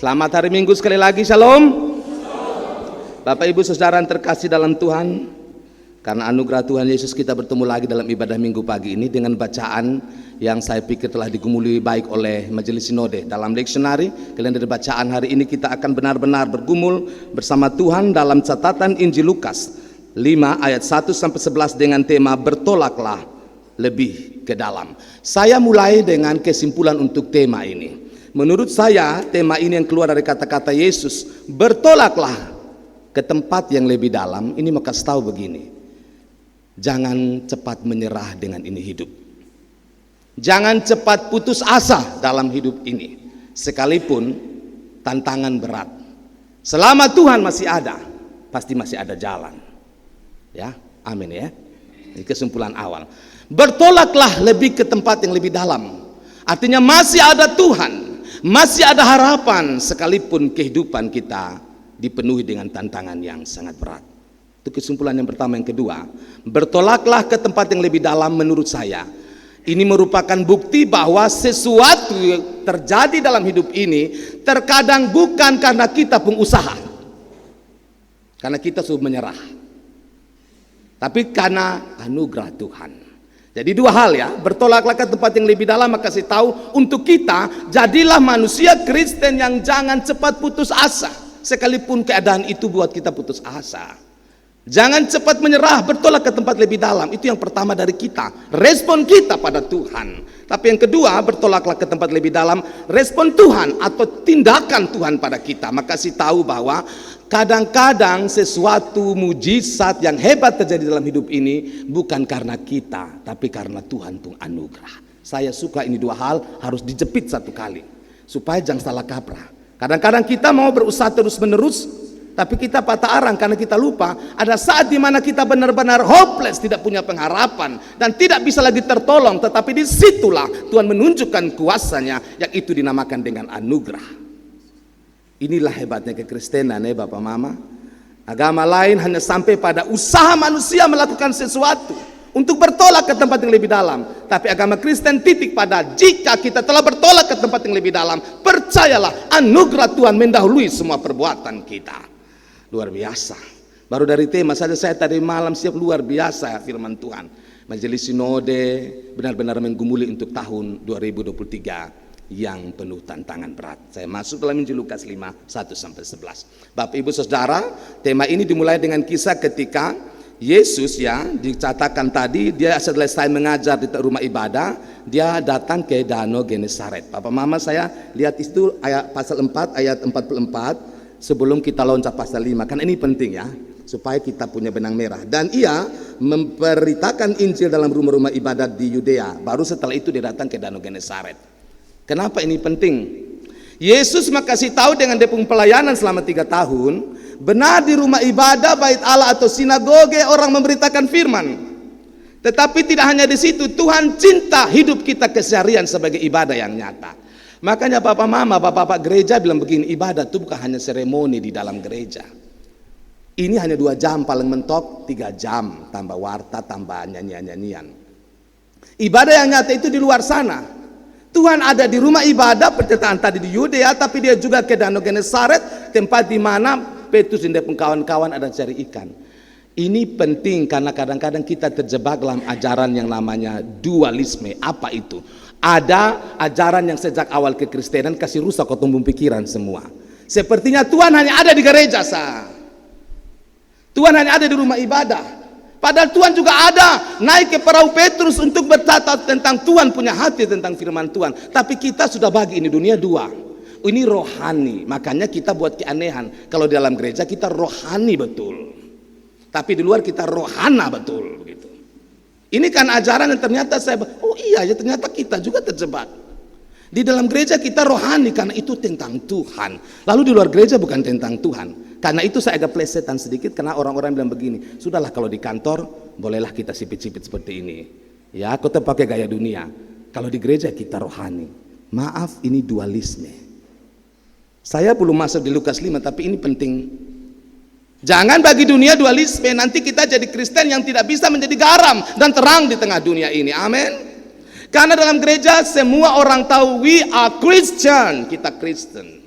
Selamat hari Minggu sekali lagi, Shalom. Bapak Ibu Saudara yang terkasih dalam Tuhan, karena anugerah Tuhan Yesus kita bertemu lagi dalam ibadah Minggu pagi ini dengan bacaan yang saya pikir telah digumuli baik oleh Majelis Sinode. Dalam leksionari kalian dari bacaan hari ini kita akan benar-benar bergumul bersama Tuhan dalam catatan Injil Lukas 5 ayat 1 sampai 11 dengan tema bertolaklah lebih ke dalam. Saya mulai dengan kesimpulan untuk tema ini. Menurut saya tema ini yang keluar dari kata-kata Yesus, bertolaklah ke tempat yang lebih dalam. Ini maka tahu begini, jangan cepat menyerah dengan ini hidup. Jangan cepat putus asa dalam hidup ini, sekalipun tantangan berat. Selama Tuhan masih ada, pasti masih ada jalan. Ya, amin ya. Ini kesimpulan awal. Bertolaklah lebih ke tempat yang lebih dalam. Artinya masih ada Tuhan, masih ada harapan sekalipun kehidupan kita dipenuhi dengan tantangan yang sangat berat. Itu kesimpulan yang pertama. Yang kedua, bertolaklah ke tempat yang lebih dalam. Menurut saya ini merupakan bukti bahwa sesuatu yang terjadi dalam hidup ini terkadang bukan karena kita pengusaha, karena kita sudah menyerah, tapi karena anugerah Tuhan. Jadi dua hal ya, bertolaklah ke tempat yang lebih dalam. Maka kasih tahu untuk kita, jadilah manusia Kristen yang jangan cepat putus asa, sekalipun keadaan itu buat kita putus asa. Jangan cepat menyerah, bertolak ke tempat lebih dalam. Itu yang pertama dari kita, respon kita pada Tuhan. Tapi yang kedua, bertolaklah ke tempat lebih dalam, respon Tuhan atau tindakan Tuhan pada kita. Maka kasih tahu bahwa kadang-kadang sesuatu mujizat yang hebat terjadi dalam hidup ini bukan karena kita, tapi karena Tuhan pun anugerah. Saya suka ini dua hal harus dijepit satu kali supaya jangan salah kaprah. Kadang-kadang kita mau berusaha terus-menerus, tapi kita patah arang karena kita lupa ada saat di mana kita benar-benar hopeless, tidak punya pengharapan dan tidak bisa lagi tertolong. Tetapi disitulah Tuhan menunjukkan kuasanya, yang itu dinamakan dengan anugerah. Inilah hebatnya kekristenan ya Bapak Mama. Agama lain hanya sampai pada usaha manusia melakukan sesuatu untuk bertolak ke tempat yang lebih dalam. Tapi agama Kristen titik pada jika kita telah bertolak ke tempat yang lebih dalam, percayalah anugerah Tuhan mendahului semua perbuatan kita. Luar biasa. Baru dari tema saja saya tadi malam siap luar biasa firman Tuhan. Majelis Sinode benar-benar menggumuli untuk tahun 2023 yang penuh tantangan berat. Saya masuk dalam Injil Lukas 5 1 sampai 11. Bapak Ibu Saudara, tema ini dimulai dengan kisah ketika Yesus ya dicatakan tadi dia selesai mengajar di rumah ibadah, dia datang ke Danau Genesaret. Bapak Mama saya lihat itu ayat pasal 4 ayat 44 sebelum kita loncat pasal 5. Kan ini penting ya, supaya kita punya benang merah. Dan ia memberitakan Injil dalam rumah-rumah ibadat di Yudea. Baru setelah itu dia datang ke Danau Genesaret. Kenapa ini penting? Yesus makasih tahu dengan dia pelayanan selama 3 tahun, benar di rumah ibadah, bait Allah atau sinagoge orang memberitakan firman. Tetapi tidak hanya di situ, Tuhan cinta hidup kita keseharian sebagai ibadah yang nyata. Makanya Bapak Mama, Bapak-bapak gereja bilang begini, ibadah itu bukan hanya seremoni di dalam gereja. Ini hanya 2 jam paling mentok, 3 jam tambah warta, tambah nyanyian-nyanyian. Ibadah yang nyata itu di luar sana. Tuhan ada di rumah ibadah, percetakan tadi di Yudea, tapi dia juga ke Danau Genesaret, tempat di mana Petrus dan kawan-kawan ada cari ikan. Ini penting karena kadang-kadang kita terjebak dalam ajaran yang namanya dualisme. Apa itu? Ada ajaran yang sejak awal kekristenan kasih rusak otak pikiran semua. Sepertinya Tuhan hanya ada di gereja sah. Tuhan hanya ada di rumah ibadah. Padahal Tuhan juga ada naik ke perahu Petrus untuk berkata tentang Tuhan punya hati tentang firman Tuhan. Tapi kita sudah bagi ini dunia 2. Ini rohani. Makanya kita buat keanehan. Kalau di dalam gereja kita rohani betul, tapi di luar kita rohana betul begitu. Ini kan ajaran yang ternyata oh iya ya, ternyata kita juga terjebak. Di dalam gereja kita rohani karena itu tentang Tuhan. Lalu di luar gereja bukan tentang Tuhan. Karena itu saya agak plesetan sedikit karena orang-orang bilang begini, sudahlah kalau di kantor bolehlah kita sipit-sipit seperti ini. Ya, aku pakai gaya dunia. Kalau di gereja kita rohani. Maaf, ini dualisme. Saya belum masuk di Lukas 5, tapi ini penting. Jangan bagi dunia dualisme, nanti kita jadi Kristen yang tidak bisa menjadi garam dan terang di tengah dunia ini. Amin. Karena dalam gereja semua orang tahu we are Christian, kita Kristen.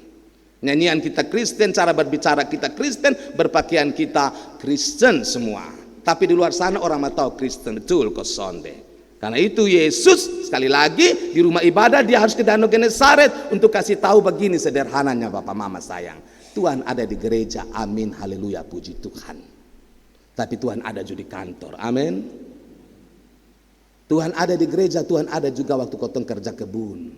Nyanyian kita Kristen, cara berbicara kita Kristen, berpakaian kita Kristen semua. Tapi di luar sana orang mau tahu Kristen betul kok sonde. Karena itu Yesus sekali lagi di rumah ibadah dia harus ke Danau Genesaret untuk kasih tahu begini sederhananya Bapak Mama sayang. Tuhan ada di gereja, amin, haleluya, puji Tuhan. Tapi Tuhan ada juga di kantor, amin. Tuhan ada di gereja, Tuhan ada juga waktu kotong kerja kebun.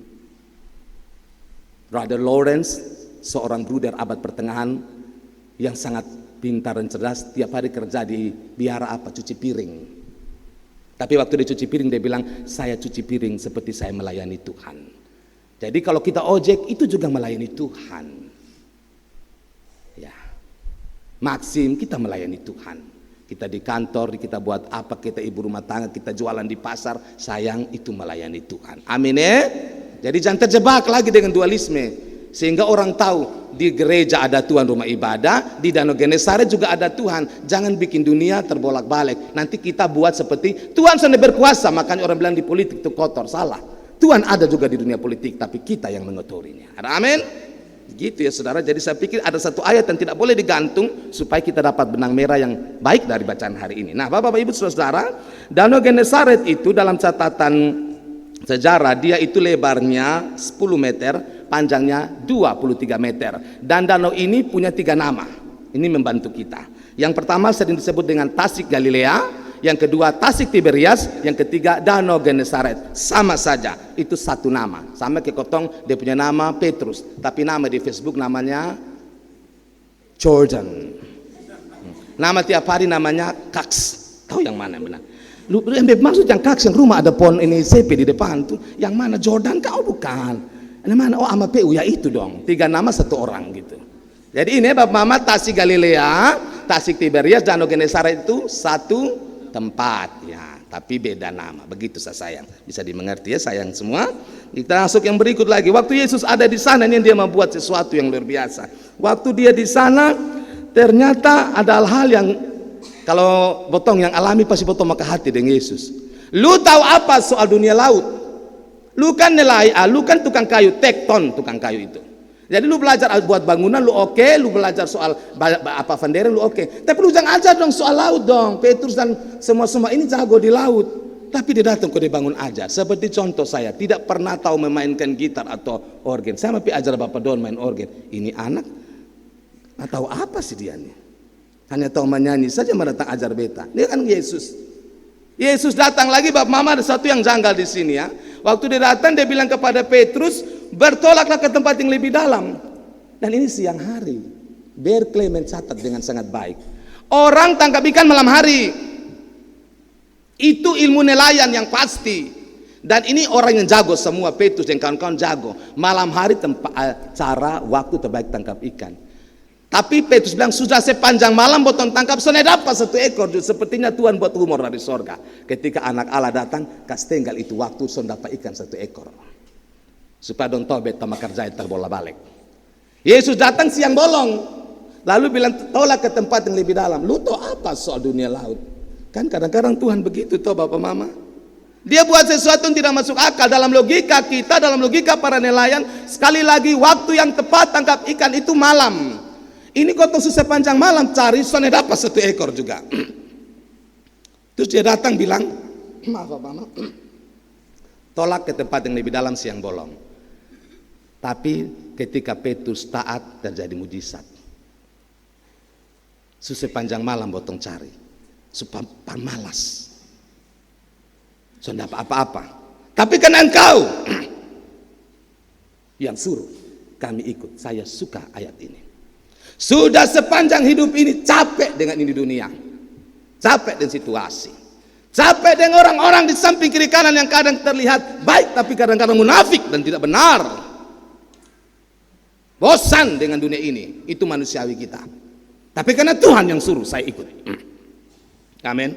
Brother Lawrence, seorang bruder abad pertengahan yang sangat pintar dan cerdas, tiap hari kerja di biara apa, cuci piring. Tapi waktu dia cuci piring dia bilang, saya cuci piring seperti saya melayani Tuhan. Jadi kalau kita ojek itu juga melayani Tuhan. Ya, Maxim kita melayani Tuhan. Kita di kantor, kita buat apa, kita ibu rumah tangga, kita jualan di pasar, sayang itu melayani Tuhan. Amin ya. Jadi jangan terjebak lagi dengan dualisme. Sehingga orang tahu di gereja ada Tuhan rumah ibadah, di Danau Genesaret juga ada Tuhan. Jangan bikin dunia terbolak-balik. Nanti kita buat seperti Tuhan sudah berkuasa, makanya orang bilang di politik itu kotor, salah. Tuhan ada juga di dunia politik, tapi kita yang mengotorinya. Ada amin? Gitu ya saudara. Jadi saya pikir ada satu ayat yang tidak boleh digantung supaya kita dapat benang merah yang baik dari bacaan hari ini. Nah, Bapak Ibu saudara, Danau Genesaret itu dalam catatan sejarah dia itu lebarnya 10 meter, panjangnya 23 meter. Dan danau ini punya 3 nama. Ini membantu kita. Yang pertama sering disebut dengan Tasik Galilea, yang kedua Tasik Tiberias, yang ketiga Danau Genesaret. Sama saja, itu satu nama. Sama kayak kotong dia punya nama Petrus, tapi nama di Facebook namanya Jordan. Nama tiap hari namanya Kaks. Tahu yang mana benar? Lu maksud yang Kaks yang rumah ada pohon ini CP di depan tuh. Yang mana Jordan kau bukan? Yang mana? Oh ama PU ya itu dong. 3 nama 1 orang gitu. Jadi ini Bapak Mama Tasik Galilea, Tasik Tiberias, Danau Genesaret itu satu tempat ya, tapi beda nama. Begitu saya sayang. Bisa dimengerti ya sayang semua. Kita masuk yang berikut lagi. Waktu Yesus ada di sana ini dia membuat sesuatu yang luar biasa. Waktu dia di sana ternyata ada hal-hal yang kalau botong yang alami pasti botong maka hati dengan Yesus. Lu tahu apa soal dunia laut? Lu kan lu kan tukang kayu, tekton tukang kayu itu. Jadi lu belajar buat bangunan lu oke, lu belajar soal apa fundering lu oke. Tapi lu jangan ajar dong soal laut dong. Petrus dan semua ini jago di laut. Tapi dia datang ke dia bangun aja. Seperti contoh saya, tidak pernah tahu memainkan gitar atau organ. Saya mau ajar Bapak Don main organ. Ini anak nggak tahu apa sih dia nih. Hanya tahu menyanyi saja mau datang ajar beta. Dia kan Yesus. Yesus datang lagi Bapak Mama ada satu yang janggal di sini ya. Waktu dia datang dia bilang kepada Petrus, bertolaklah ke tempat yang lebih dalam. Dan ini siang hari. Berkeley mencatat dengan sangat baik. Orang tangkap ikan malam hari. Itu ilmu nelayan yang pasti. Dan ini orang yang jago semua, Petrus dan kawan-kawan jago. Malam hari cara waktu terbaik tangkap ikan. Tapi Petrus bilang sudah sepanjang malam botong tangkap saya dapat 1 ekor. Sepertinya Tuhan buat humor dari sorga. Ketika anak Allah datang, kas tinggal itu waktu saya dapat ikan 1 ekor. Supaya don't tobet sama kerja terbola balik. Yesus datang siang bolong. Lalu bilang tolak ke tempat yang lebih dalam. Lu tahu apa soal dunia laut? Kan kadang-kadang Tuhan begitu toh Bapak Mama. Dia buat sesuatu yang tidak masuk akal. Dalam logika kita, dalam logika para nelayan, sekali lagi waktu yang tepat tangkap ikan itu malam. Ini kotong susah panjang malam cari, soalnya dapat 1 ekor juga. Terus dia datang bilang, maaf Bapak Mama, tolak ke tempat yang lebih dalam siang bolong. Tapi ketika Petrus taat terjadi mujizat. Susah panjang malam botong cari, supaya malas. So dapat apa-apa. Tapi kan engkau yang suruh kami ikut. Saya suka ayat ini. Sudah sepanjang hidup ini capek dengan ini dunia. Capek dengan situasi. Capek dengan orang-orang di samping kiri kanan yang kadang terlihat baik tapi kadang-kadang munafik dan tidak benar. Bosan dengan dunia ini. Itu manusiawi kita. Tapi karena Tuhan yang suruh saya ikut. Amin.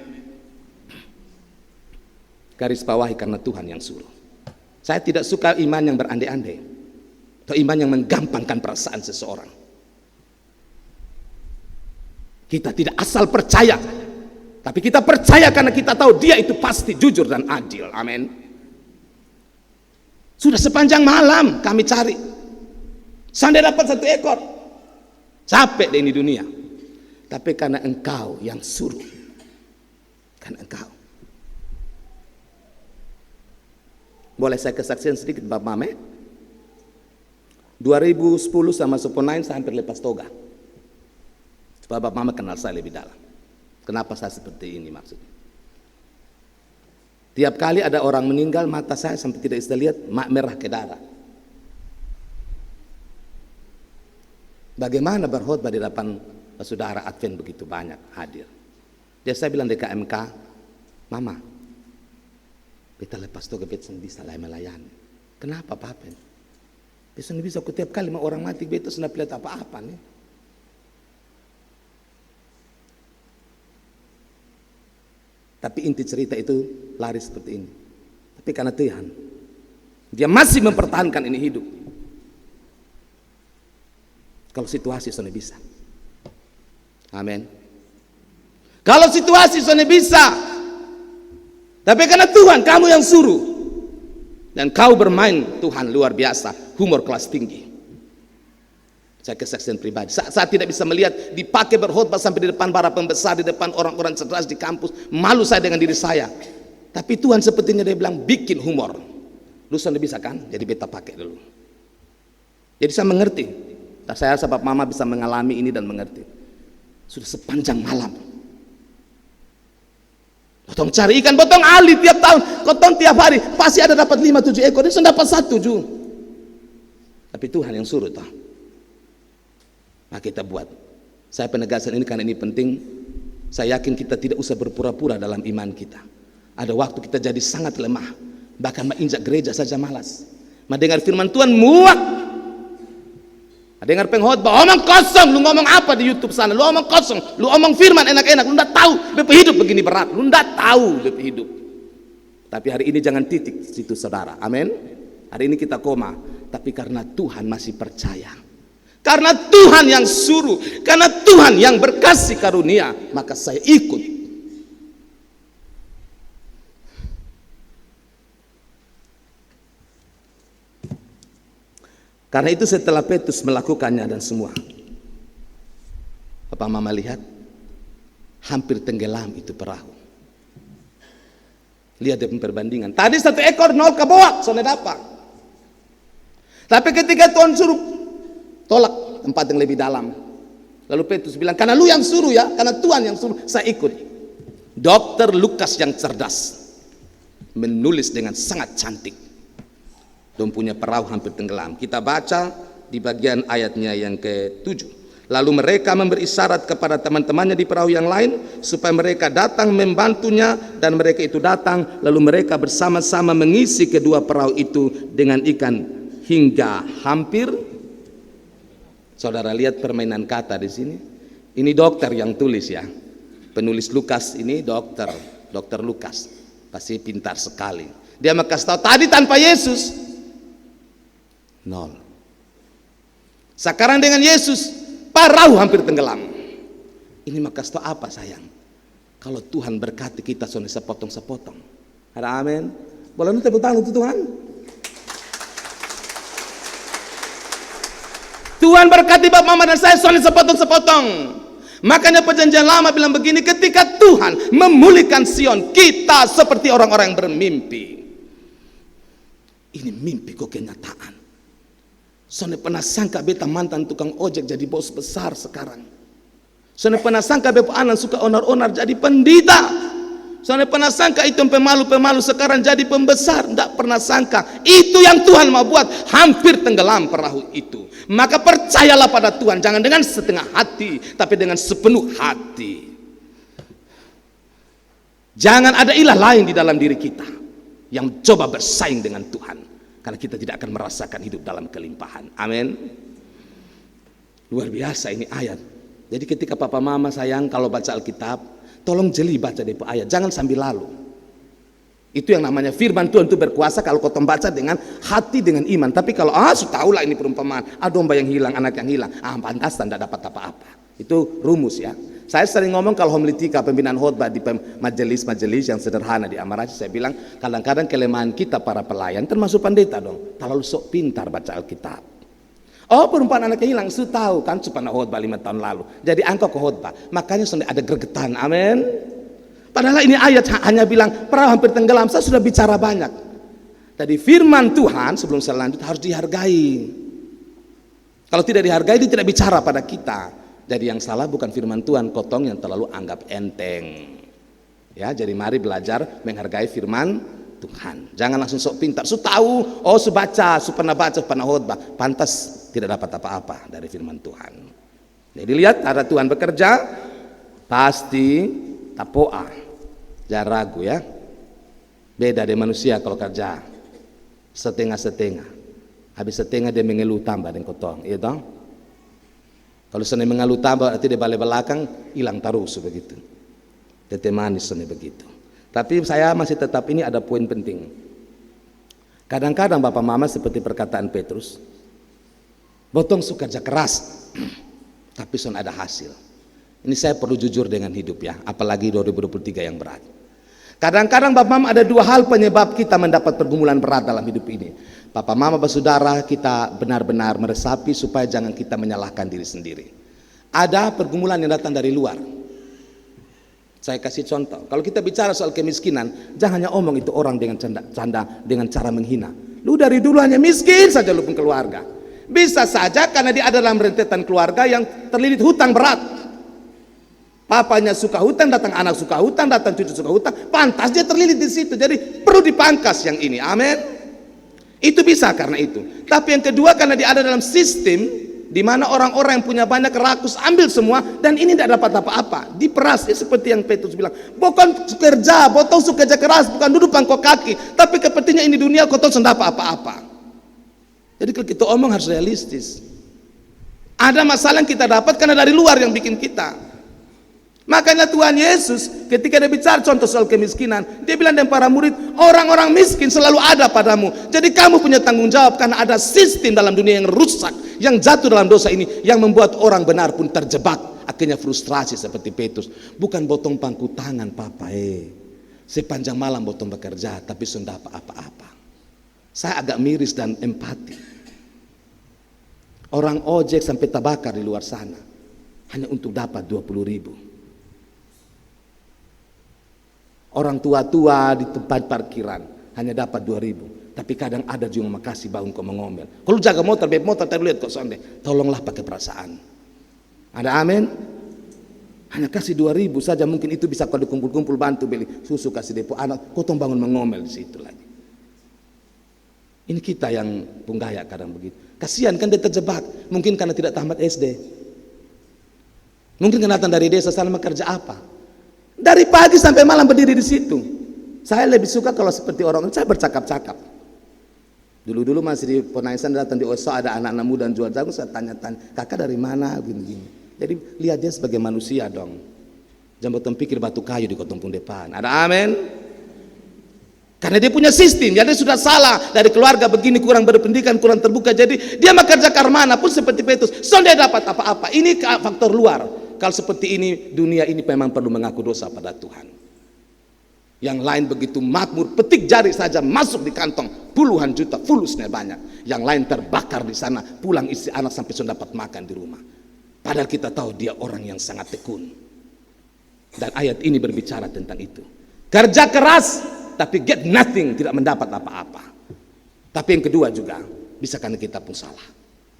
Garis bawahi karena Tuhan yang suruh. Saya tidak suka iman yang berandai-andai. Atau iman yang menggampangkan perasaan seseorang. Kita tidak asal percaya, tapi kita percaya karena kita tahu dia itu pasti jujur dan adil. Amin. Sudah sepanjang malam kami cari. Seandainya dapat 1 ekor, capek deh ini dunia. Tapi karena Engkau yang suruh, karena Engkau. Boleh saya kesaksian sedikit Bapak Mame? 2010 sama Suponain saya hampir lepas toga. Supaya Bapak Mame kenal saya lebih dalam. Kenapa saya seperti ini maksudnya? Tiap kali ada orang meninggal, mata saya sampai tidak bisa lihat, merah ke darah. Bagaimana berkhotbah di depan saudara Advent begitu banyak hadir. Dia saya bilang di KMK, Mama, kita lepas toga beta bisa melayani. Kenapa Papa? Bisa aku tiap kali mau orang mati beta sudah lihat apa-apa nih. Tapi inti cerita itu lari seperti ini. Tapi karena Tuhan, dia masih mempertahankan ini hidup. Kalau situasi sudah bisa. Amin. Kalau situasi sudah bisa. Tapi karena Tuhan kamu yang suruh. Dan kau bermain Tuhan luar biasa. Humor kelas tinggi. Saya kesaksian pribadi. Saya tidak bisa melihat dipakai berkhotbah sampai di depan para pembesar, di depan orang-orang cerdas di kampus. Malu saya dengan diri saya. Tapi Tuhan sepertinya dia bilang bikin humor. Lu sudah bisa kan? Jadi beta pakai dulu. Jadi saya mengerti. Saya sebab Mama bisa mengalami ini dan mengerti. Sudah sepanjang malam. Potong cari ikan, potong ali tiap tahun, potong tiap hari, pasti ada dapat 5-7 ekor. Dia sudah dapat 1 juga. Tapi Tuhan yang suruh toh. Nah kita buat. Saya penegasan ini karena ini penting. Saya yakin kita tidak usah berpura-pura dalam iman kita. Ada waktu kita jadi sangat lemah. Bahkan menginjak gereja saja malas. Mendengar firman Tuhan muak. Dengar pengkhotbah, omong kosong, lu ngomong apa di YouTube sana? Lu omong kosong, lu omong firman enak-enak, lu ndak tahu bepe hidup begini berat, lu ndak tahu bepe hidup. Tapi hari ini jangan titik situ saudara, amin. Hari ini kita koma, tapi karena Tuhan masih percaya, karena Tuhan yang suruh, karena Tuhan yang berkasih karunia, maka saya ikut. Karena itu setelah Petrus melakukannya dan semua, Bapak Mama lihat hampir tenggelam itu perahu. Lihat dia perbandingan. Tadi 1 ekor 0 kebawa, soalnya dapat. Tapi ketika Tuhan suruh tolak tempat yang lebih dalam. Lalu Petrus bilang, karena lu yang suruh ya, karena Tuhan yang suruh, saya ikut. Dr. Lukas yang cerdas menulis dengan sangat cantik. Dan punya perahu hampir tenggelam. Kita baca di bagian ayatnya yang ke-7. Lalu mereka memberi isyarat kepada teman-temannya di perahu yang lain supaya mereka datang membantunya, dan mereka itu datang, lalu mereka bersama-sama mengisi kedua perahu itu dengan ikan hingga hampir. Saudara lihat permainan kata di sini. Ini dokter yang tulis ya. Penulis Lukas ini dokter Lukas. Pasti pintar sekali. Dia kasih tahu tadi tanpa Yesus 0. Sekarang dengan Yesus perahu hampir tenggelam. Ini maka itu apa sayang? Kalau Tuhan berkati kita soalnya sepotong-sepotong. Ada amin. Boleh lu tepuk tangan untuk Tuhan? Tuhan berkati Bapak Mama dan saya soalnya sepotong-sepotong. Makanya perjanjian lama bilang begini, ketika Tuhan memulihkan Sion, kita seperti orang-orang yang bermimpi. Ini mimpi kok kenyataan. Soalnya pernah sangka beta mantan tukang ojek jadi bos besar sekarang. Soalnya pernah sangka beta anak suka onar-onar jadi pendeta. Soalnya pernah sangka itu pemalu-pemalu sekarang jadi pembesar. Tidak pernah sangka. Itu yang Tuhan mau buat. Hampir tenggelam perahu itu. Maka percayalah pada Tuhan. Jangan dengan setengah hati, tapi dengan sepenuh hati. Jangan ada ilah lain di dalam diri kita yang coba bersaing dengan Tuhan. Karena kita tidak akan merasakan hidup dalam kelimpahan. Amin. Luar biasa ini ayat. Jadi ketika Papa Mama sayang kalau baca Alkitab, tolong jeli baca dari ayat, jangan sambil lalu. Itu yang namanya firman Tuhan itu berkuasa kalau kau baca dengan hati, dengan iman. Tapi kalau tahulah ini perumpamaan, domba yang hilang, anak yang hilang, pantas tidak dapat apa-apa. Itu rumus ya. Saya sering ngomong kalau homiletika, pembinaan khotbah di majelis-majelis yang sederhana di Amaraci, saya bilang kadang-kadang kelemahan kita para pelayan termasuk pendeta dong, terlalu sok pintar baca Alkitab. Oh, perempuan anaknya hilang, su tahu kan, su pernah khotbah 5 tahun lalu. Jadi engkau ke khotbah, makanya sudah ada gregetan. Amin. Padahal ini ayat hanya bilang perahu hampir tenggelam. Saya sudah bicara banyak. Jadi firman Tuhan sebelum saya lanjut harus dihargai. Kalau tidak dihargai, dia tidak bicara pada kita. Jadi yang salah bukan firman Tuhan, kotong yang terlalu anggap enteng. Ya, jadi mari belajar menghargai firman Tuhan. Jangan langsung sok pintar. Su tahu, oh su baca, su pernah baca, pernah khotbah. Pantas tidak dapat apa-apa dari firman Tuhan. Jadi lihat, ada Tuhan bekerja, pasti tapoa. Jangan ragu ya. Beda dari manusia kalau kerja. Setengah-setengah. Habis setengah dia mengeluh tambah dan kotong. Iya dong? Kalau sana mengeluh tambah, nanti dia balik belakang, hilang terus begitu. Tete manis sana begitu. Tapi saya masih tetap ini ada poin penting. Kadang-kadang Bapak Mama seperti perkataan Petrus, botong suka kerja keras, tapi son ada hasil. Ini saya perlu jujur dengan hidup ya, apalagi 2023 yang berat. Kadang-kadang Bapak Mama ada 2 hal penyebab kita mendapat pergumulan berat dalam hidup ini. Bapak Mama, Saudara, kita benar-benar meresapi supaya jangan kita menyalahkan diri sendiri. Ada pergumulan yang datang dari luar. Saya kasih contoh, kalau kita bicara soal kemiskinan, jangan hanya omong itu orang dengan canda dengan cara menghina. Lu dari dulu hanya miskin saja lu pun keluarga. Bisa saja karena dia ada dalam rentetan keluarga yang terlilit hutang berat. Papanya suka hutang, datang anak suka hutang, datang cucu suka hutang, pantas dia terlilit di situ. Jadi perlu dipangkas yang ini. Amin. Itu bisa karena itu. Tapi yang kedua karena dia ada dalam sistem di mana orang-orang yang punya banyak rakus ambil semua dan ini tidak dapat apa-apa. Diperas ya, seperti yang Petrus bilang. Bukan kerja, botol kerja keras, bukan duduk pangkok kaki, tapi kepentingan ini dunia kau tahu dapat apa-apa. Jadi kalau kita omong harus realistis. Ada masalah yang kita dapat karena dari luar yang bikin kita. Makanya Tuhan Yesus ketika dia bicara contoh soal kemiskinan, dia bilang dengan para murid, orang-orang miskin selalu ada padamu. Jadi kamu punya tanggung jawab karena ada sistem dalam dunia yang rusak, yang jatuh dalam dosa ini, yang membuat orang benar pun terjebak. Akhirnya frustrasi seperti Petrus. Bukan botong pangku tangan papa sepanjang malam botong bekerja tapi sudah apa-apa. Saya agak miris dan empati. Orang ojek sampai terbakar di luar sana hanya untuk dapat 20.000. Orang tua-tua di tempat parkiran hanya dapat 2.000. Tapi kadang ada juga makasih bangun kau mengomel. Kalau jaga motor, beb motor tadi lihat kok sonde. Tolonglah pakai perasaan. Ada amin? Hanya kasih 2.000 saja, mungkin itu bisa kau dikumpul-kumpul bantu beli susu kasih depo anak. Kau bangun mengomel di situ lagi. Ini kita yang punggaya kadang begitu. Kasihan kan dia terjebak. Mungkin karena tidak tamat SD. Mungkin karena datang dari desa sana kerja apa? Dari pagi sampai malam berdiri di situ. Saya lebih suka kalau seperti orang, saya bercakap-cakap. Dulu-dulu masih di Ponaisan datang di Oso ada anak-anak muda jual jagung, saya tanya-tanya, kakak dari mana? Gini-gini. Jadi lihat dia sebagai manusia dong. Jangan betul pikir batu kayu di kotompung depan. Ada amin? Karena dia punya sistem, jadi sudah salah dari keluarga begini kurang berpendidikan, kurang terbuka. Jadi dia bekerja karmana pun seperti Petrus, so dia dapat apa-apa. Ini faktor luar. Kalau seperti ini, dunia ini memang perlu mengaku dosa pada Tuhan. Yang lain begitu makmur, petik jari saja masuk di kantong puluhan juta, fulusnya banyak. Yang lain terbakar di sana, pulang istri anak sampai sudah dapat makan di rumah. Padahal kita tahu dia orang yang sangat tekun. Dan ayat ini berbicara tentang itu. Kerja keras, tapi get nothing, tidak mendapat apa-apa. Tapi yang kedua juga, bisa karena kita pun salah.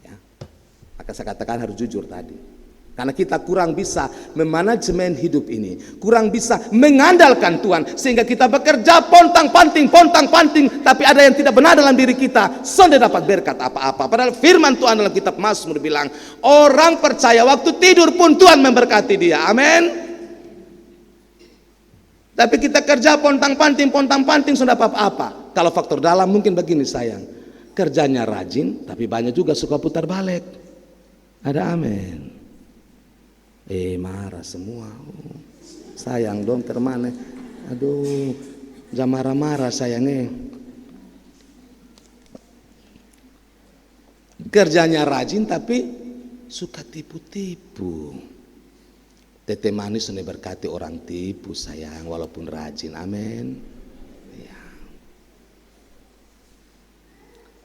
Ya. Maka saya katakan harus jujur tadi. Karena kita kurang bisa memanajemen hidup ini, kurang bisa mengandalkan Tuhan, sehingga kita bekerja pontang-panting, tapi ada yang tidak benar dalam diri kita, sudah dapat berkat apa-apa. Padahal firman Tuhan dalam kitab Mazmur bilang, orang percaya waktu tidur pun Tuhan memberkati dia. Amin. Tapi kita kerja pontang-panting, sudah apa-apa. Kalau faktor dalam mungkin begini sayang, kerjanya rajin, tapi banyak juga suka putar balik. Ada amin. Marah semua. Sayang dong termane. Aduh, jangan marah-marah sayangnya. Kerjanya rajin tapi suka tipu-tipu. Tete manis ini berkati orang tipu sayang walaupun rajin. Amin. Ya.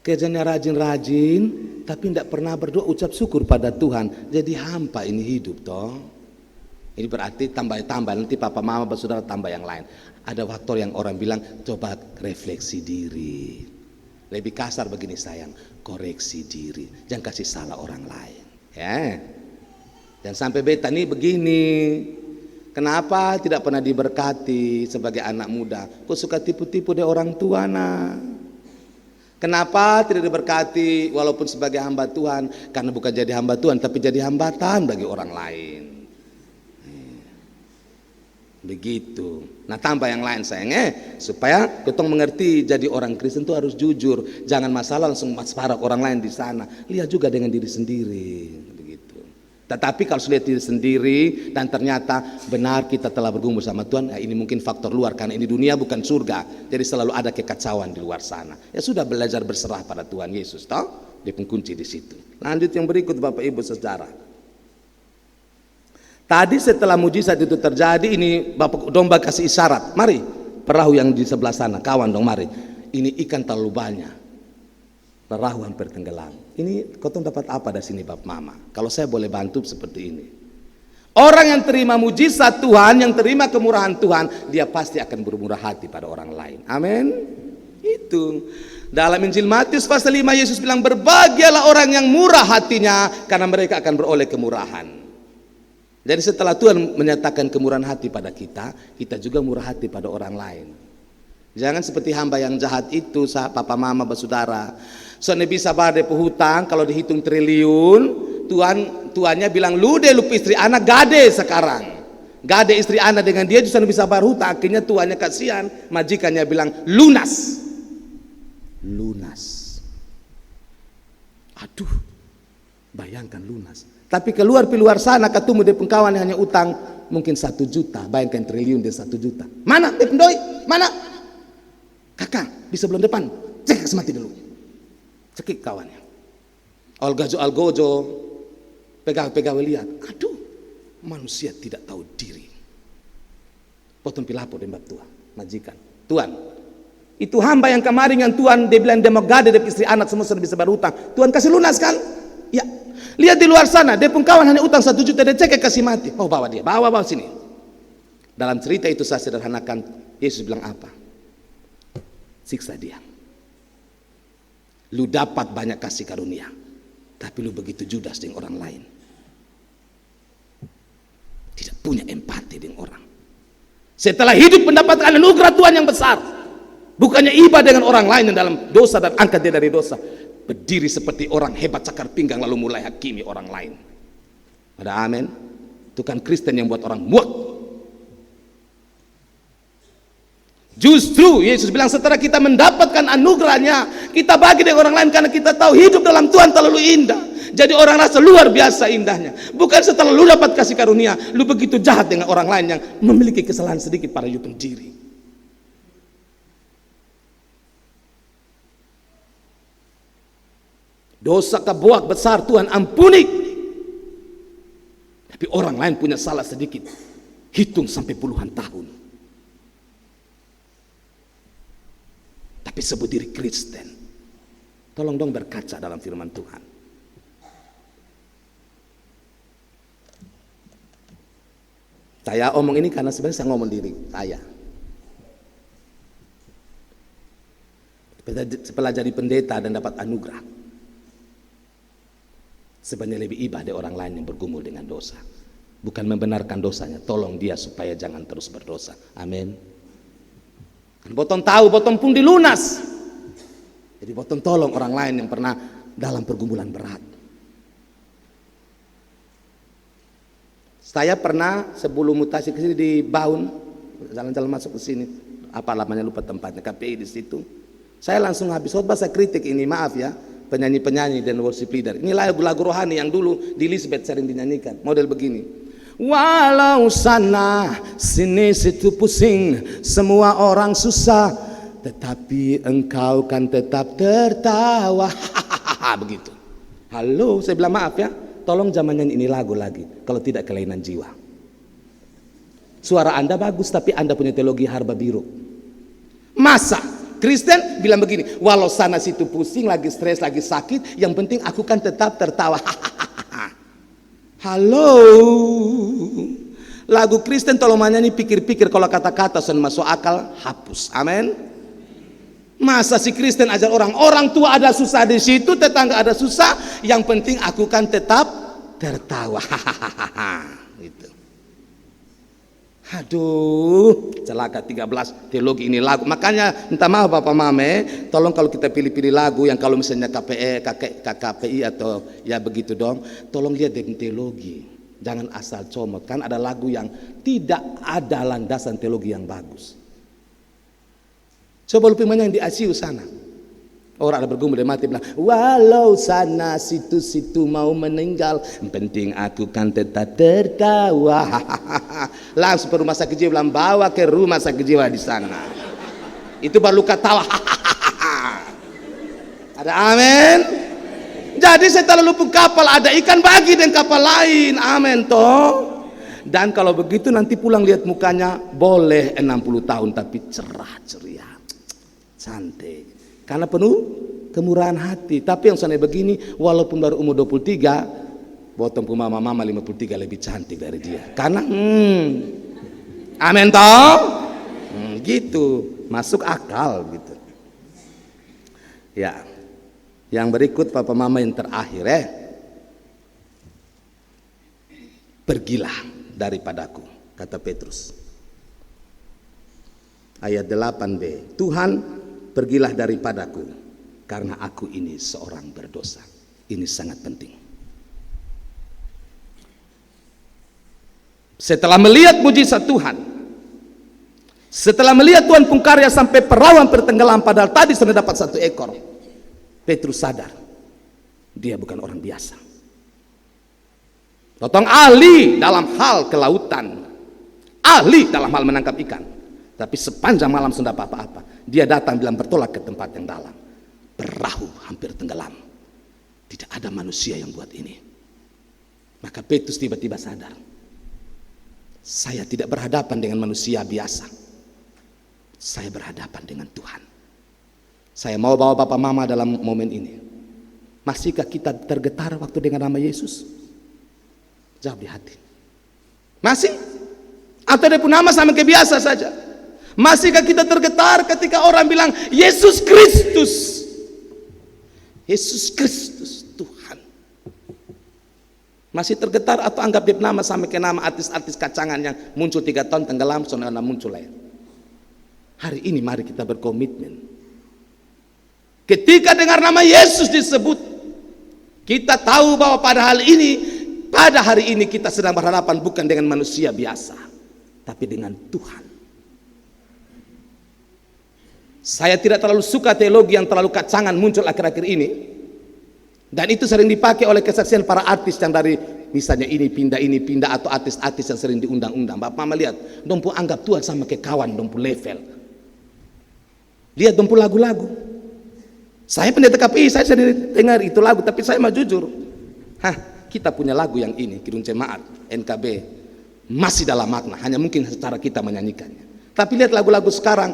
Kerjanya rajin-rajin tapi tidak pernah berdoa ucap syukur pada Tuhan, jadi hampa ini hidup toh. Ini berarti tambah nanti papa mama saudara tambah yang lain. Ada faktor yang orang bilang coba refleksi diri. Lebih kasar begini sayang, koreksi diri, jangan kasih salah orang lain. Ya, dan sampai beta nih begini. Kenapa tidak pernah diberkati sebagai anak muda? Kok suka tipu-tipu dari orang tua nah? Kenapa tidak diberkati walaupun sebagai hamba Tuhan? Karena bukan jadi hamba Tuhan tapi jadi hambatan bagi orang lain. Begitu. Nah tambah yang lain sayang supaya ketong mengerti jadi orang Kristen itu harus jujur. Jangan masalah langsung masparak orang lain di sana. Lihat juga dengan diri sendiri. Tetapi kalau lihat diri sendiri dan ternyata benar kita telah bergumul sama Tuhan, ini mungkin faktor luar karena ini dunia bukan surga, jadi selalu ada kekacauan di luar sana. Ya sudah belajar berserah pada Tuhan Yesus, toh? Dia pengunci di situ. Lanjut yang berikut Bapak Ibu Saudara. Tadi setelah mujizat itu terjadi, ini Bapak domba kasih isyarat. Mari perahu yang di sebelah sana, kawan dong mari. Ini ikan terlalu banyak. Perahu hampir tenggelam. Ini kau dapat apa dari sini Bapak Mama? Kalau saya boleh bantu seperti ini. Orang yang terima mujizat Tuhan, yang terima kemurahan Tuhan, dia pasti akan bermurah hati pada orang lain. Amin. Itu. Dalam Injil Matius pasal 5 Yesus bilang berbahagialah orang yang murah hatinya karena mereka akan beroleh kemurahan. Jadi setelah Tuhan menyatakan kemurahan hati pada kita, kita juga murah hati pada orang lain. Jangan seperti hamba yang jahat itu, papa mama bersaudara. Soalnya bisa bayar hutang kalau dihitung triliun, tuannya bilang lu deh lupa istri anak gade sekarang. Gade istri anak dengan dia justru bisa bayar hutang. Akhirnya tuannya kasihan, majikannya bilang lunas. Lunas. Aduh, bayangkan lunas. Tapi keluar sana ketemu dia kawan yang hanya utang mungkin 1 juta. Bayangkan triliun dia 1 juta. Mana dia pendoi? Mana? Kakak di sebelum depan. Cek semati dulu. Cekik kawannya. Algojo pegang lihat. Aduh, manusia tidak tahu diri. Potong pilapo dembak Tuhan, majikan. Tuhan, itu hamba yang kemarin yang Tuhan dia bilang dia mau gade dia istri anak semua sudah bisa berutang. Tuhan kasih lunas kan? Ya. Lihat di luar sana, dia pun kawan hanya utang 1 juta, dia cek kasih mati. Oh bawa dia, bawa sini. Dalam cerita itu saya sederhanakan, Yesus bilang apa? Siksa dia. Lu dapat banyak kasih karunia, tapi lu begitu judas dengan orang lain. Tidak punya empati dengan orang. Setelah hidup mendapatkan anugerah Tuhan yang besar, bukannya iba dengan orang lain yang dalam dosa dan angkat dia dari dosa, berdiri seperti orang hebat cakar pinggang lalu mulai hakimi orang lain. Ada amin? Itu kan Kristen yang buat orang muak. Justru Yesus bilang setelah kita mendapatkan anugerahnya, kita bagi dengan orang lain karena kita tahu hidup dalam Tuhan terlalu indah. Jadi orang rasa luar biasa indahnya. Bukan setelah lu dapat kasih karunia, lu begitu jahat dengan orang lain yang memiliki kesalahan sedikit pada hidup diri. Dosa kebuak besar Tuhan ampuni. Tapi orang lain punya salah sedikit, hitung sampai puluhan tahun. Tapi sebut diri Kristen. Tolong dong berkaca dalam firman Tuhan. Saya omong ini karena sebenarnya saya ngomong diri saya. Setelah jadi pendeta dan dapat anugerah, sebenarnya lebih ibadah dari orang lain yang bergumul dengan dosa. Bukan membenarkan dosanya, tolong dia supaya jangan terus berdosa. Amin. Botong tahu, botong pun dilunas. Jadi botong tolong orang lain yang pernah dalam pergumulan berat. Saya pernah sebelum mutasi ke sini di Baun, jalan-jalan masuk ke sini, apa namanya lupa tempatnya, KPI di situ. Saya langsung habis khotbah saya kritik ini, maaf ya, penyanyi-penyanyi dan worship leader. Ini lagu-lagu rohani yang dulu di Elizabeth sering dinyanyikan, model begini. Walau sana sini situ pusing, semua orang susah, tetapi engkau kan tetap tertawa. Begitu. Halo, saya bilang maaf ya, tolong jangan nyanyi ini lagu lagi kalau tidak kelainan jiwa. Suara Anda bagus tapi Anda punya teologi harba biru. Masa Kristen bilang begini, walau sana situ pusing, lagi stres, lagi sakit, yang penting aku kan tetap tertawa. Halo, lagu Kristen tolong nyanyi pikir-pikir, kalau kata-kata sudah masuk akal, hapus. Amin. Masa si Kristen ajar orang tua ada susah di situ, tetangga ada susah, yang penting aku kan tetap tertawa. Gitu. Aduh, celaka 13 teologi ini lagu. Makanya minta maaf Bapak Mame, tolong kalau kita pilih-pilih lagu yang kalau misalnya KKPI atau ya begitu dong, tolong lihat dari teologi. Jangan asal comot, kan ada lagu yang tidak ada landasan teologi yang bagus. Coba lupa yang di ICU sana. Orang ada bergumul dan mati bilang, walau sana situ mau meninggal, penting aku kan tetap tertawa. Langsung ke rumah sakit jiwa, bilang bawa ke rumah sakit jiwa di sana. Itu baru ketawa. Ada amin. Jadi setelah luput kapal ada ikan bagi dan kapal lain. Amin toh. Dan kalau begitu nanti pulang lihat mukanya, boleh 60 tahun tapi cerah ceria, cantik. Karena penuh kemurahan hati. Tapi yang sana begini, walaupun baru umur 23, bottom mama 53 lebih cantik dari dia. Karena amin toh? Gitu, masuk akal gitu. Ya. Yang berikut Papa Mama yang terakhir pergilah daripadaku, kata Petrus. Ayat 8b, Tuhan pergilah daripadaku karena aku ini seorang berdosa. Ini sangat penting. Setelah melihat mujizat Tuhan, setelah melihat Tuhan pungkarya sampai perahu hampir tenggelam, padahal tadi sudah dapat 1 ekor, Petrus sadar dia bukan orang biasa. Totong ahli dalam hal kelautan, ahli dalam hal menangkap ikan. Tapi sepanjang malam sudah apa-apa, dia datang bilang bertolak ke tempat yang dalam. Perahu hampir tenggelam. Tidak ada manusia yang buat ini. Maka Petrus tiba-tiba sadar, saya tidak berhadapan dengan manusia biasa. Saya berhadapan dengan Tuhan. Saya mau bawa Bapak Mama dalam momen ini. Masihkah kita tergetar waktu dengan nama Yesus? Jawab di hati. Masih? Atau dia pun nama sama kayak biasa saja? Masihkah kita tergetar ketika orang bilang Yesus Kristus? Yesus Kristus Tuhan. Masih tergetar atau anggap dia nama sama kayak nama artis-artis kacangan yang muncul 3 tahun tenggelam, soalnya muncul lain. Hari ini mari kita berkomitmen. Ketika dengar nama Yesus disebut, kita tahu bahwa pada hari ini kita sedang berhadapan bukan dengan manusia biasa, tapi dengan Tuhan. Saya tidak terlalu suka teologi yang terlalu kacangan muncul akhir-akhir ini, dan itu sering dipakai oleh kesaksian para artis yang dari misalnya ini pindah atau artis-artis yang sering diundang-undang. Bapak Mama lihat, dompu anggap Tuhan sama kayak kawan, dompu level. Lihat dompu lagu-lagu. Saya pendeta KPI, saya sendiri dengar itu lagu, tapi saya mau jujur, kita punya lagu yang ini, Kidung Jemaat, NKB, masih dalam makna, hanya mungkin secara kita menyanyikannya. Tapi lihat lagu-lagu sekarang,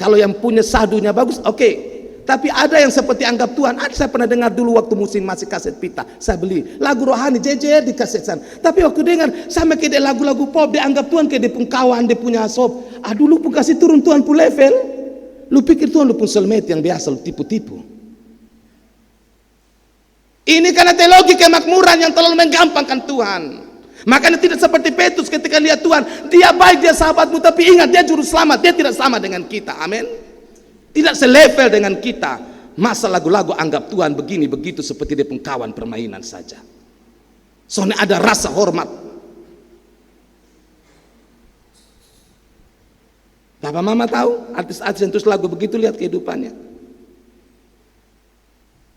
kalau yang punya sadunya bagus, oke. Tapi ada yang seperti anggap Tuhan, saya pernah dengar dulu waktu musim masih kaset pita, saya beli lagu rohani, jejer di kaset sana. Tapi waktu dengar, sama kayak lagu-lagu pop, dia anggap Tuhan kayak dia pun kawan, dia punya sob. Dulu pun kasih turun Tuhan pun level. Lu pikir Tuhan lu pun selmet yang biasa lu tipu-tipu. Ini karena teologi kemakmuran yang terlalu menggampangkan Tuhan. Makanya tidak seperti Petrus ketika lihat Tuhan, dia baik, dia sahabatmu, tapi ingat dia juru selamat, dia tidak sama dengan kita. Amin. Tidak selevel dengan kita. Masa lagu-lagu anggap Tuhan begini begitu seperti dia pun kawan permainan saja. Soalnya ada rasa hormat. Bapak Mama tahu artis-artis yang terus lagu begitu, lihat kehidupannya.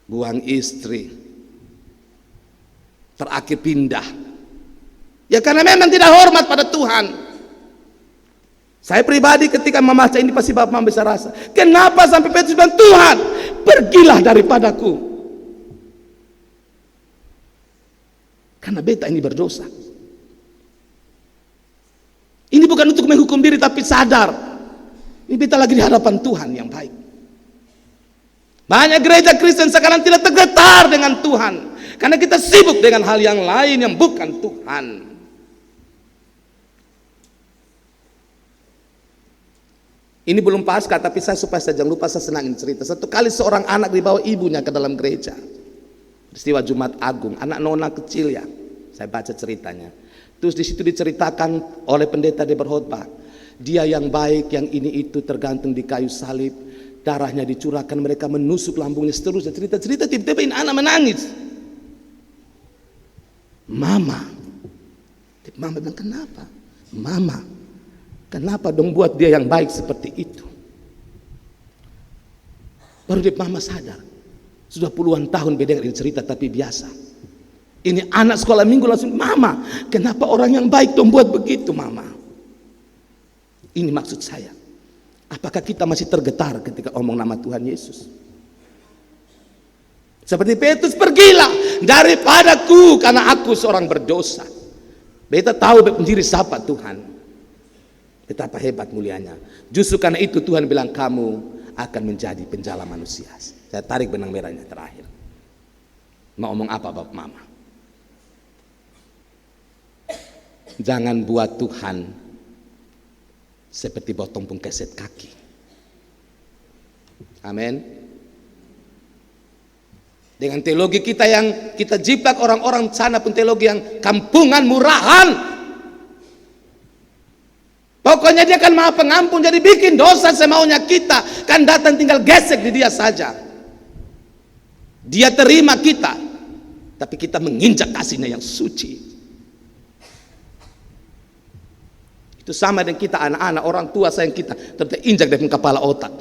Buang istri, terakhir pindah. Ya karena memang tidak hormat pada Tuhan. Saya pribadi ketika membaca ini pasti Bapak Mama bisa rasa, kenapa sampai Petrus bilang, Tuhan pergilah daripadaku, karena beta ini berdosa. Ini bukan untuk menghukum diri, tapi sadar ini beta lagi di hadapan Tuhan yang baik. Banyak gereja Kristen sekarang tidak tergetar dengan Tuhan karena kita sibuk dengan hal yang lain yang bukan Tuhan. Ini belum Paskah, tapi supaya saya jangan lupa, saya senangin cerita. Satu kali seorang anak dibawa ibunya ke dalam gereja. Peristiwa Jumat Agung, anak nona kecil ya. Saya baca ceritanya. Terus di situ diceritakan oleh pendeta di berkhotbah. Dia yang baik, yang ini itu tergantung di kayu salib. Darahnya dicurahkan, mereka menusuk lambungnya, seterusnya. Cerita-cerita, tiba-tiba ini anak menangis. Mama bilang, kenapa? Mama, kenapa dong buat dia yang baik seperti itu? Baru dia mama sadar. Sudah puluhan tahun beda dengan cerita, tapi biasa. Ini anak sekolah minggu langsung, mama, kenapa orang yang baik dong buat begitu, mama? Ini maksud saya. Apakah kita masih tergetar ketika omong nama Tuhan Yesus? Seperti Petrus, pergilah daripadaku karena aku seorang berdosa. Beta tahu sendiri siapa Tuhan. Betapa hebat mulianya. Justru karena itu Tuhan bilang kamu akan menjadi penjala manusia. Saya tarik benang merahnya terakhir. Mau omong apa Bapak Mama? Jangan buat Tuhan seperti botong pengkeset kaki. Amin. Dengan teologi kita yang kita jiplak, orang-orang sana pun teologi yang kampungan, murahan. Pokoknya dia kan maha pengampun, jadi bikin dosa semaunya kita. Kan datang tinggal gesek di dia saja. Dia terima kita, tapi kita menginjak kasihnya yang suci. Itu sama dengan kita anak-anak, orang tua sayang kita, tapi injak dari kepala otak.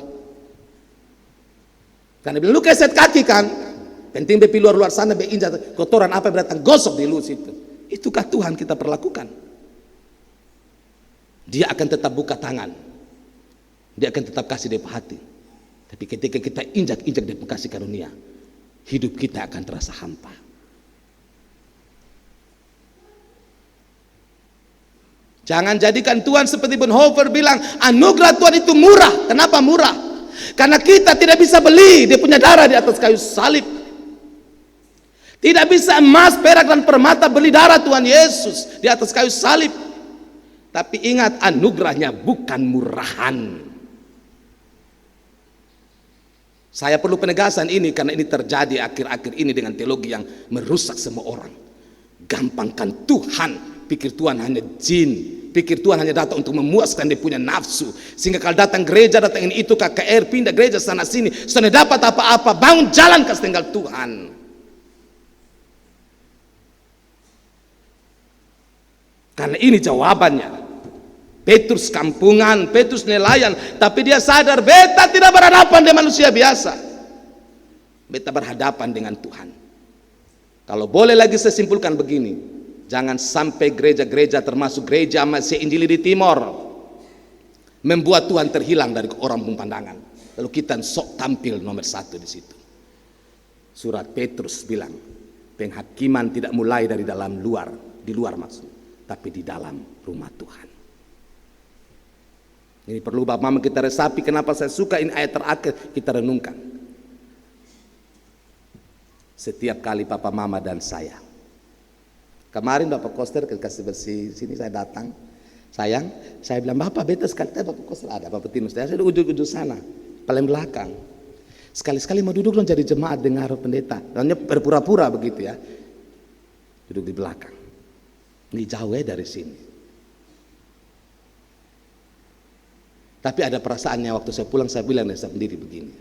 Karena bila lu keset kaki kan, penting bepi luar sana be injak kotoran apa berdatang gosok di lu situ. Itukah Tuhan kita perlakukan? Dia akan tetap buka tangan, dia akan tetap kasih dia hati. Tapi ketika kita injak-injak dia kasih karunia, hidup kita akan terasa hampa. Jangan jadikan Tuhan seperti Bonhoeffer bilang, anugerah Tuhan itu murah. Kenapa murah? Karena kita tidak bisa beli dia punya darah di atas kayu salib. Tidak bisa emas, perak dan permata beli darah Tuhan Yesus di atas kayu salib. Tapi ingat, anugerahnya bukan murahan. Saya perlu penegasan ini karena ini terjadi akhir-akhir ini dengan teologi yang merusak semua orang. Gampangkan Tuhan, pikir Tuhan hanya jin, pikir Tuhan hanya datang untuk memuaskan dia punya nafsu. Sehingga kalau datang gereja, datang ini itu KKR, pindah gereja sana sini, sudah dapat apa-apa, bangun jalan kasih tinggal Tuhan. Karena ini jawabannya. Petrus kampungan, Petrus nelayan, tapi dia sadar beta tidak berhadapan dengan manusia biasa. Beta berhadapan dengan Tuhan. Kalau boleh lagi saya simpulkan begini, jangan sampai gereja-gereja termasuk gereja Masih Injili di Timor membuat Tuhan terhilang dari orang pemandangan. Lalu kita sok tampil nomor 1 di situ. Surat Petrus bilang, penghakiman tidak mulai dari dalam luar, di luar maksud, tapi di dalam rumah Tuhan. Ini perlu Bapak Mama kita resapi. Kenapa saya suka ini ayat terakhir kita renungkan. Setiap kali Papa Mama dan saya, kemarin Bapak Koster kasih bersih sini, saya datang, sayang, saya bilang Bapak beta sekali, Bapak Koster ada, Bapak Tinus, saya di ujung-ujung sana, paling belakang. Sekali-sekali mau duduk dong jadi jemaat dengar pendeta, hanya berpura-pura begitu ya, duduk di belakang. Ini jauh ya dari sini. Tapi ada perasaannya waktu saya pulang, saya bilang saya sendiri begini.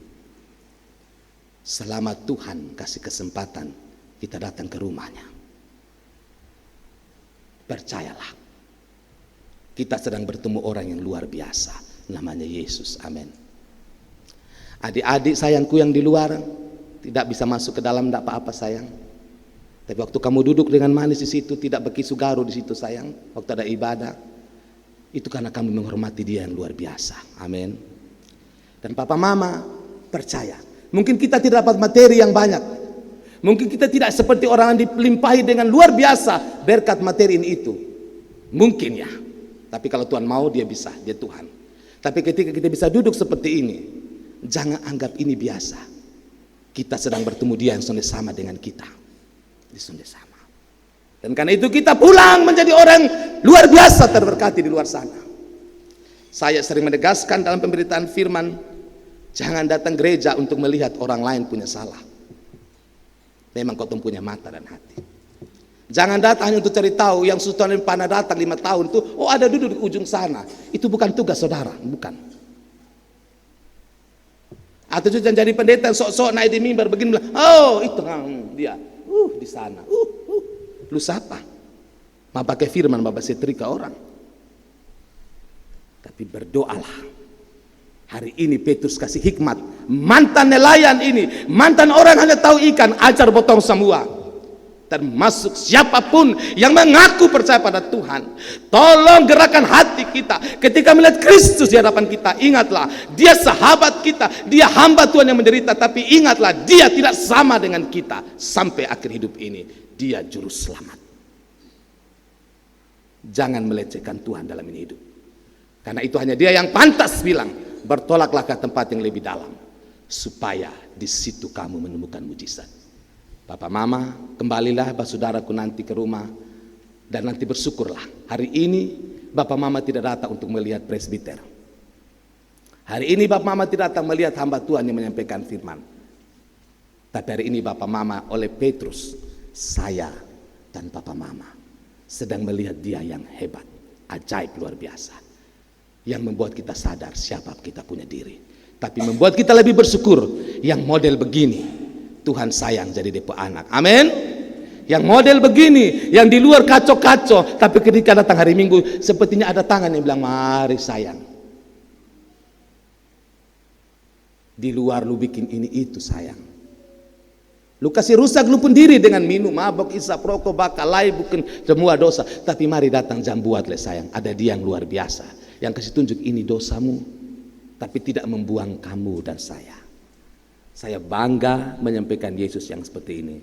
Selama Tuhan kasih kesempatan kita datang ke rumahnya, percayalah, kita sedang bertemu orang yang luar biasa, namanya Yesus. Amin. Adik-adik sayangku yang di luar tidak bisa masuk ke dalam, tidak apa-apa sayang. Tapi waktu kamu duduk dengan manis di situ, tidak begitu garu di situ sayang, waktu ada ibadah, itu karena kamu menghormati dia yang luar biasa. Amin. Dan Papa Mama percaya, mungkin kita tidak dapat materi yang banyak, mungkin kita tidak seperti orang yang dilimpahi dengan luar biasa berkat materi ini itu, mungkin ya. Tapi kalau Tuhan mau, dia bisa, dia Tuhan. Tapi ketika kita bisa duduk seperti ini, jangan anggap ini biasa. kita sedang bertemu dia yang sonde sama dengan kita di sonde sama. Dan karena itu kita pulang menjadi orang luar biasa terberkati di luar sana. Saya sering menegaskan dalam pemberitaan firman, jangan datang gereja untuk melihat orang lain punya salah. Memang kau punya mata dan hati. Jangan datang hanya untuk cari tahu yang sultan yang pernah datang 5 tahun itu, oh ada duduk di ujung sana. Itu bukan tugas saudara, bukan. Atau jangan jadi pendeta sok-sok naik di mimbar begini bilang, oh itu dia, di sana, lu siapa? Mau pakai firman, mau setrika orang. Tapi berdoalah. Hari ini Petrus kasih hikmat. Mantan nelayan ini, mantan orang hanya tahu ikan, ajar potong semua. Termasuk siapapun yang mengaku percaya pada Tuhan, tolong gerakan hati kita ketika melihat Kristus di hadapan kita. Ingatlah, dia sahabat kita, dia hamba Tuhan yang menderita, tapi ingatlah, dia tidak sama dengan kita sampai akhir hidup ini. Dia juru selamat. Jangan melecehkan Tuhan dalam ini hidup, karena itu hanya dia yang pantas bilang, bertolaklah ke tempat yang lebih dalam, supaya di situ kamu menemukan mujizat. Bapak Mama, kembalilah saudaraku nanti ke rumah, dan nanti bersyukurlah. Hari ini Bapak Mama tidak datang untuk melihat presbiter. Hari ini Bapak Mama tidak datang melihat hamba Tuhan yang menyampaikan firman. Tapi hari ini Bapak Mama oleh Petrus, saya dan Bapak Mama sedang melihat dia yang hebat, ajaib, luar biasa, yang membuat kita sadar siapa kita punya diri. Tapi membuat kita lebih bersyukur, yang model begini Tuhan sayang jadi depo anak. Amin. Yang model begini, yang di luar kacau-kacau, tapi ketika datang hari Minggu sepertinya ada tangan yang bilang, mari sayang. Di luar lu bikin ini itu sayang. Lu kasih rusak lu pun diri dengan minum, mabok, isap, rokok, bakal, lai, bukan semua dosa. Tapi mari datang jam buatlah sayang. Ada dia yang luar biasa, yang kasih tunjuk ini dosamu, tapi tidak membuang kamu dan saya. Saya bangga menyampaikan Yesus yang seperti ini.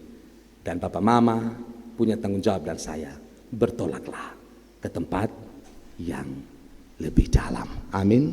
Dan Papa Mama punya tanggung jawab, dan saya bertolaklah ke tempat yang lebih dalam. Amin.